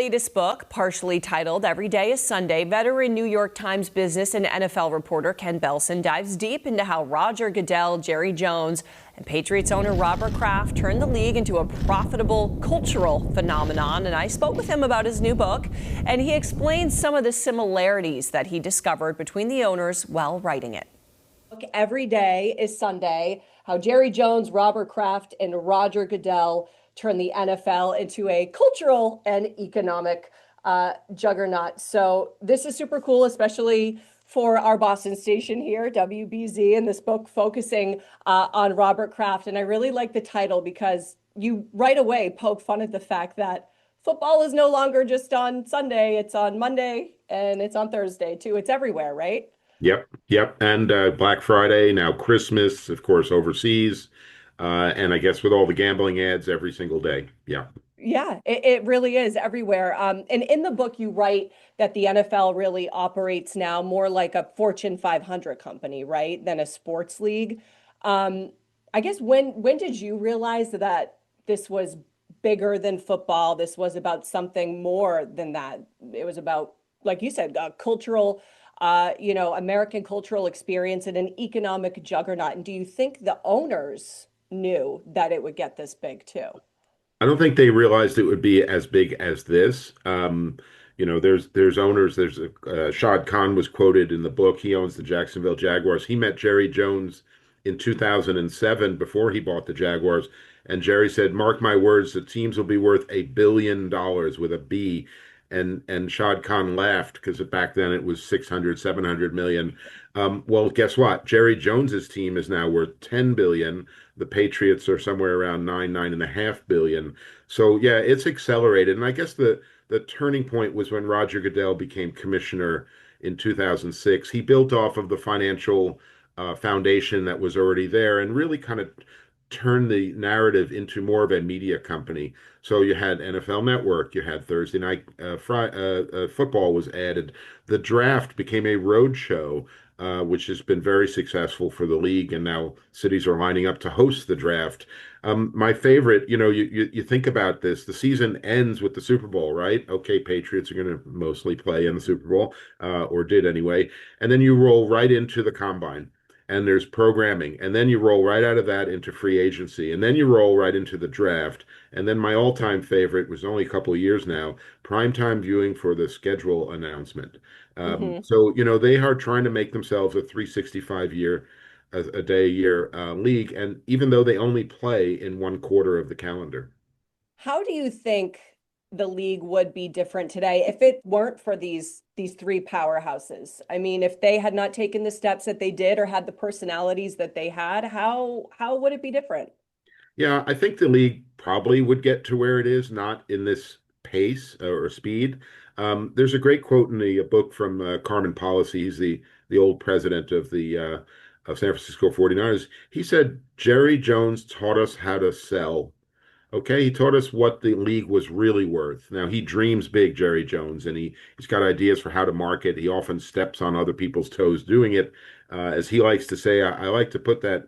latest book, partially titled Every Day is Sunday, veteran New York Times business and NFL reporter Ken Belson dives deep into how Roger Goodell, Jerry Jones, and Patriots owner Robert Kraft turned the league into a profitable cultural phenomenon. And I spoke with him about his new book, and he explains some of the similarities that he discovered between the owners while writing it. Every Day is Sunday, how Jerry Jones, Robert Kraft, and Roger Goodell turn the NFL into a cultural and economic juggernaut. So this is super cool, especially for our Boston station here, WBZ, and this book focusing on Robert Kraft. And I really like the title because you right away poke fun at the fact that football is no longer just on Sunday, it's on Monday and it's on Thursday too. It's everywhere, right? Yep. And Black Friday, now Christmas, of course, overseas. And I guess with all the gambling ads every single day. Yeah. Yeah, it really is everywhere. And in the book, you write that the NFL really operates now more like a Fortune 500 company, right, than a sports league. Um, I guess when did you realize that this was bigger than football? This was about something more than that. It was about, like you said, cultural, American cultural experience and an economic juggernaut. And do you think the owners knew that it would get this big too? I don't think they realized it would be as big as this. There's owners. There's Shad Khan was quoted in the book. He owns the Jacksonville Jaguars. He met Jerry Jones in 2007 before he bought the Jaguars, and Jerry said, "Mark my words, the teams will be worth $1 billion with a B." And Shad Khan laughed because back then it was 600, 700 million. Well, guess what? Jerry Jones's team is now worth 10 billion. The Patriots are somewhere around 9.5 billion. So yeah, it's accelerated. And I guess the turning point was when Roger Goodell became commissioner in 2006. He built off of the financial foundation that was already there and really kind of turned the narrative into more of a media company. So you had NFL Network, you had Thursday night football was added. The draft became a road show, which has been very successful for the league, and now cities are lining up to host the draft. My favorite, you think about this, the season ends with the Super Bowl, right? Okay, Patriots are going to mostly play in the Super Bowl, or did anyway. And then you roll right into the combine and there's programming. And then you roll right out of that into free agency. And then you roll right into the draft. And then my all-time favorite was only a couple of years now, primetime viewing for the schedule announcement. Hmm. So they are trying to make themselves a 365 a day a year league. And even though they only play in one quarter of the calendar. How do you think the league would be different today if it weren't for these three powerhouses? I mean, if they had not taken the steps that they did or had the personalities that they had, how would it be different? Yeah, I think the league probably would get to where it is, not in this pace or speed. There's a great quote in the book from Carmen Policy. He's the old president of the of San Francisco 49ers. He said, Jerry Jones taught us how to sell. Okay, he taught us what the league was really worth. Now he dreams big, Jerry Jones, and he's got ideas for how to market. He often steps on other people's toes doing it. As he likes to say, I like to put that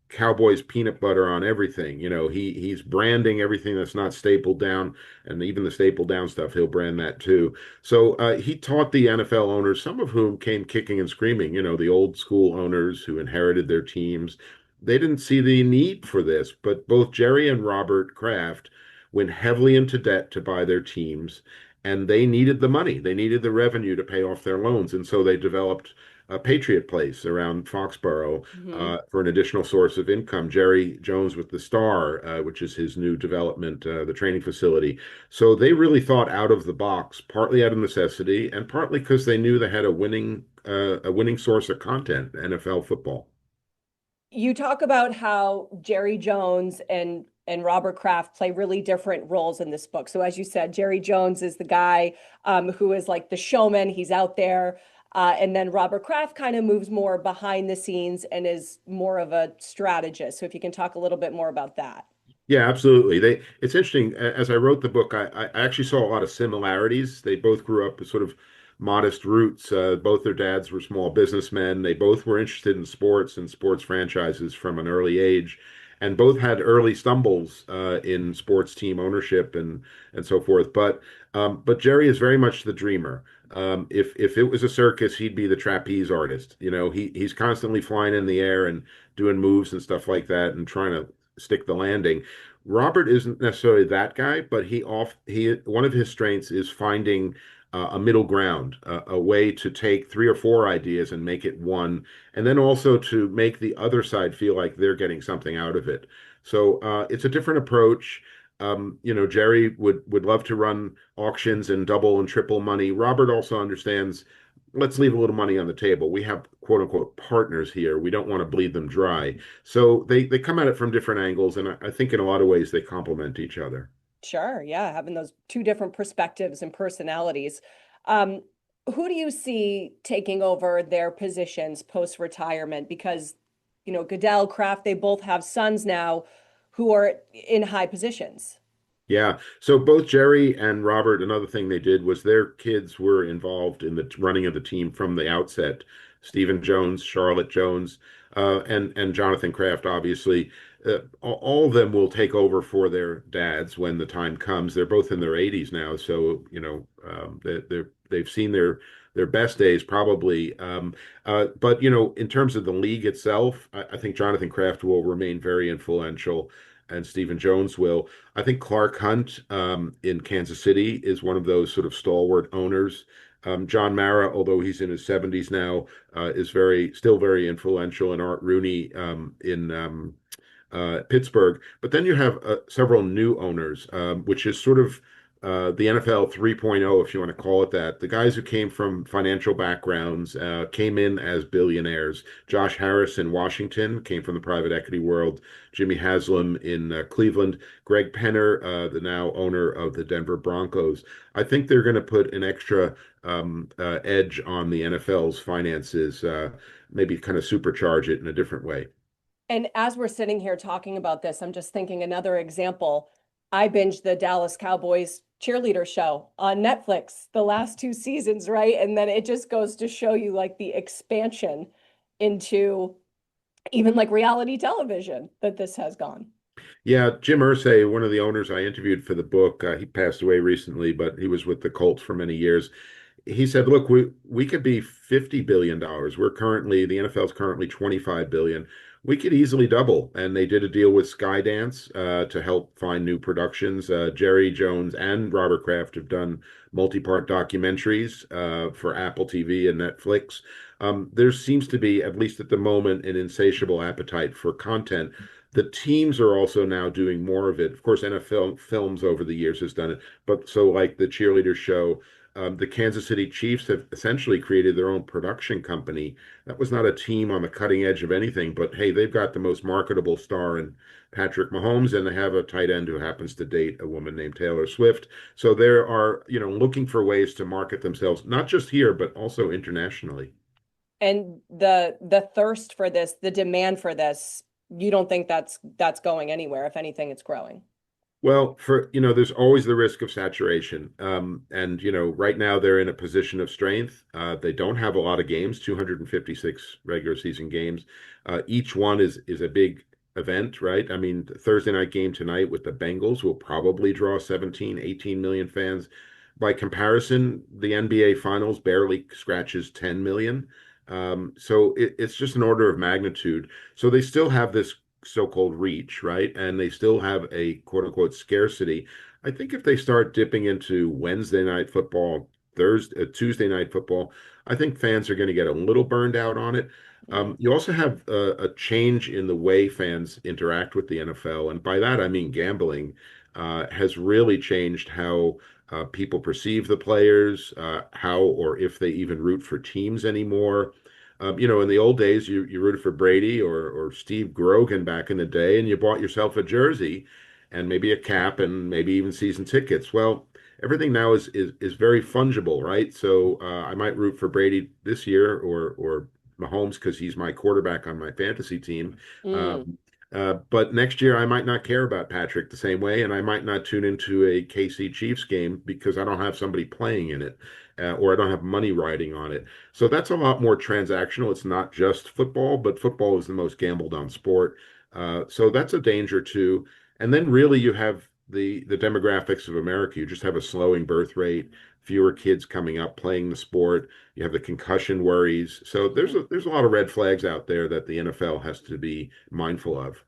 Cowboys peanut butter on everything. He's branding everything that's not stapled down, and even the stapled down stuff, he'll brand that too. So he taught the NFL owners, some of whom came kicking and screaming. The old school owners who inherited their teams, they didn't see the need for this, but both Jerry and Robert Kraft went heavily into debt to buy their teams, and they needed the money. They needed the revenue to pay off their loans, and so they developed a Patriot Place around Foxborough Hmm. for an additional source of income. Jerry Jones with the Star, which is his new development, the training facility. So they really thought out of the box, partly out of necessity, and partly because they knew they had a winning source of content, NFL football. You talk about how Jerry Jones and Robert Kraft play really different roles in this book. So as you said, Jerry Jones is the guy who is like the showman. He's out there. And then Robert Kraft kind of moves more behind the scenes and is more of a strategist. So if you can talk a little bit more about that. Yeah, absolutely. It's interesting. As I wrote the book, I actually saw a lot of similarities. They both grew up with sort of modest roots. Both their dads were small businessmen. They both were interested in sports and sports franchises from an early age. and both had early stumbles in sports team ownership and so forth. But Jerry is very much the dreamer. If it was a circus, he'd be the trapeze artist. You know, he's constantly flying in the air and doing moves and stuff like that and trying to stick the landing. Robert isn't necessarily that guy, but he one of his strengths is finding a middle ground, a way to take three or four ideas and make it one, and then also to make the other side feel like they're getting something out of it. So it's a different approach. You know, Jerry would love to run auctions and double and triple money. Robert also understands, let's leave a little money on the table. We have quote unquote partners here. We don't want to bleed them dry. So they come at it from different angles, and I think in a lot of ways they complement each other. Sure, yeah, having those two different perspectives and personalities. Um, who do you see taking over their positions post-retirement? Because, Goodell, Kraft, they both have sons now who are in high positions. Yeah. So both Jerry and Robert, another thing they did was their kids were involved in the running of the team from the outset. Stephen Jones, Charlotte Jones, and Jonathan Kraft, obviously. All of them will take over for their dads when the time comes. They're both in their 80s now, so they've seen their best days probably. But in terms of the league itself, I think Jonathan Kraft will remain very influential, and Stephen Jones will. I think Clark Hunt in Kansas City is one of those sort of stalwart owners. John Mara, although he's in his 70s now, is still very influential, and Art Rooney in Pittsburgh. But then you have several new owners, which is sort of the NFL 3.0, if you want to call it that. The guys who came from financial backgrounds came in as billionaires. Josh Harris in Washington came from the private equity world. Jimmy Haslam in Cleveland. Greg Penner, the now owner of the Denver Broncos. I think they're going to put an extra edge on the NFL's finances, maybe kind of supercharge it in a different way. And as we're sitting here talking about this, I'm just thinking another example. I binged the Dallas Cowboys cheerleader show on Netflix the last two seasons, right? And then it just goes to show you like the expansion into even like reality television that this has gone. Yeah, Jim Irsay, one of the owners I interviewed for the book, he passed away recently, but he was with the Colts for many years. He said, "Look, we could be $50 billion. The NFL is currently 25 billion. We could easily double." And they did a deal with Skydance to help find new productions. Jerry Jones and Robert Kraft have done multi-part documentaries for Apple TV and Netflix. There seems to be, at least at the moment, an insatiable appetite for content. The teams are also now doing more of it. Of course, NFL Films over the years has done it, but so like the cheerleader show, the Kansas City Chiefs have essentially created their own production company. That was not a team on the cutting edge of anything, but hey, they've got the most marketable star in Patrick Mahomes, and they have a tight end who happens to date a woman named Taylor Swift. So they are, looking for ways to market themselves, not just here, but also internationally. And the thirst for this, the demand for this, you don't think that's going anywhere. If anything, it's growing. Well, there's always the risk of saturation. And, right now they're in a position of strength. They don't have a lot of games, 256 regular season games. Each one is a big event, right? I mean, the Thursday night game tonight with the Bengals will probably draw 17, 18 million fans. By comparison, the NBA Finals barely scratches 10 million. So it's just an order of magnitude. So they still have this so-called reach, right? And they still have a quote unquote scarcity. I think if they start dipping into Wednesday night football, Tuesday night football, I think fans are going to get a little burned out on it. Mm. You also have a change in the way fans interact with the NFL, and by that I mean gambling has really changed how people perceive the players, how or if they even root for teams anymore. In the old days, you rooted for Brady or Steve Grogan back in the day, and you bought yourself a jersey and maybe a cap and maybe even season tickets. Well, everything now is very fungible, right? So I might root for Brady this year or Mahomes because he's my quarterback on my fantasy team. Mm. But next year, I might not care about Patrick the same way, and I might not tune into a KC Chiefs game because I don't have somebody playing in it, or I don't have money riding on it. So that's a lot more transactional. It's not just football, but football is the most gambled on sport. So that's a danger too. And then really you have the demographics of America. You just have a slowing birth rate, fewer kids coming up playing the sport. You have the concussion worries. So there's a lot of red flags out there that the NFL has to be mindful of.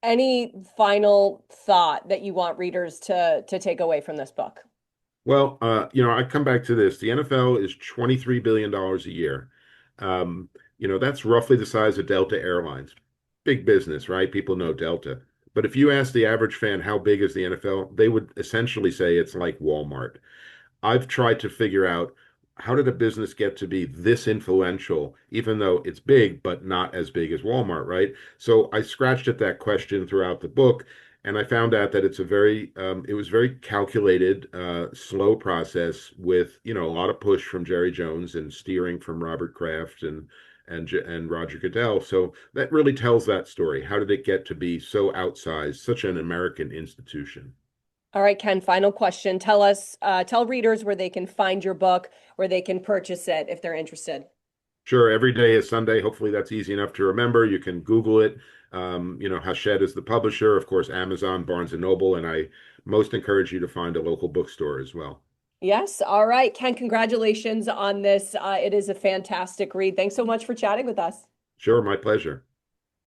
Any final thought that you want readers to take away from this book? Well, I come back to this. The NFL is $23 billion a year. Um, that's roughly the size of Delta Airlines. Big business, right? People know Delta. But if you ask the average fan how big is the NFL, they would essentially say it's like Walmart. I've tried to figure out how did a business get to be this influential, even though it's big, but not as big as Walmart, right? So I scratched at that question throughout the book, and I found out that it was very calculated, slow process with, a lot of push from Jerry Jones and steering from Robert Kraft and Roger Goodell. So that really tells that story. How did it get to be so outsized, such an American institution? All right, Ken, final question. Tell readers where they can find your book, where they can purchase it if they're interested. Sure, every day is Sunday. Hopefully, that's easy enough to remember. You can Google it. Hachette is the publisher, of course, Amazon, Barnes and Noble, and I most encourage you to find a local bookstore as well. Yes. All right, Ken, congratulations on this. It is a fantastic read. Thanks so much for chatting with us. Sure, my pleasure.